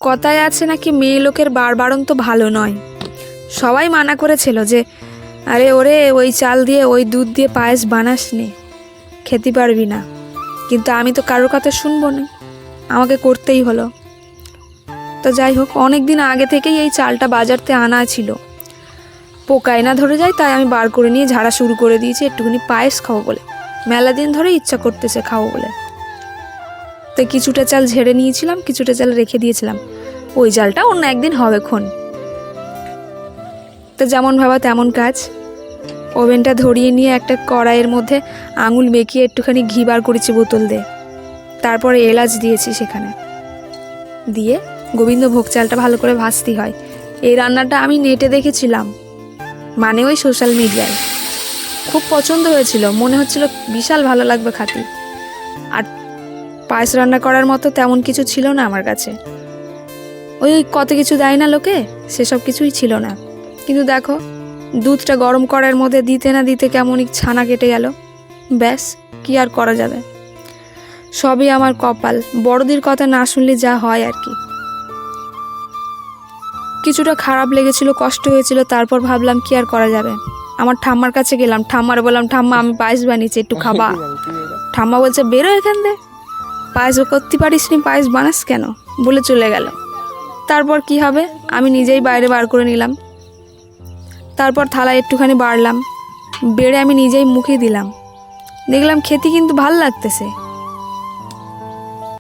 কথায় আছে নাকি মেয়ে লোকের বাড়বাড়ন্ত ভালো নয়। সবাই মানা করেছিল যে আরে ওরে ওই চাল দিয়ে ওই দুধ দিয়ে পায়েস বানাস নে, খেতে পারবি না। কিন্তু আমি তো কারোর কথা শুনবো না, আমাকে করতেই হলো। তো যাই হোক, অনেক দিন আগে থেকেই এই চালটা বাজারতে আনা ছিল। পোকায় না ধরে যায়, তাই আমি বার করে নিয়ে ঝাড়া শুরু করে দিয়েছি একটুখানি পায়েস খাবো বলে। মেলা দিন ধরে ইচ্ছা করতেছে খাবো বলে। তো কিছুটা চাল ঝেড়ে নিয়েছিলাম, কিছুটা চাল রেখে দিয়েছিলাম। ওই চালটা অন্য একদিন হবে খন। তো যেমন ভাবা তেমন কাজ। ওভেনটা ধরিয়ে নিয়ে একটা কড়াইয়ের মধ্যে আঙুল মেখিয়ে একটুখানি ঘি বার করেছি বোতল দিয়ে। তারপরে এলাচ দিয়েছি সেখানে, দিয়ে গোবিন্দভোগ চালটা ভালো করে ভাজতে হয়। এই রান্নাটা আমি নেটে দেখেছিলাম, মানে ওই সোশ্যাল মিডিয়ায়। খুব পছন্দ হয়েছিল, মনে হচ্ছিল বিশাল ভালো লাগবে খাতে। আর পায়েস রান্না করার মতো তেমন কিছু ছিল না আমার কাছে। ওই কত কিছু দেয় না লোকে, সেসব কিছুই ছিল না। কিন্তু দেখো, দুধটা গরম করার মধ্যে দিতে না দিতে কেমনই ছানা কেটে গেল। ব্যাস, কি আর করা যাবে, সবই আমার কপাল। বড়দের কথা না শুনলে যা হয় আর কি। কিছুটা খারাপ লেগেছিল, কষ্ট হয়েছিল। তারপর ভাবলাম কি আর করা যাবে। আমার ঠাম্মার কাছে গেলাম, ঠাম্মার বললাম ঠাম্মা আমি পায়েস বানিয়েছি, একটু খাবা। ঠাম্মা বলছে বেরো এখান থেকে, পায়েস করতে পারিস নি, পায়েস বানাস কেন, বলে চলে গেল। তারপর কি হবে, আমি নিজেই বাইরে বার করে নিলাম। তারপর থালায় একটুখানি বাড়লাম, বেড়ে আমি নিজেই মুখে দিলাম। দেখলাম খেতে কিন্তু ভাল লাগতেছে।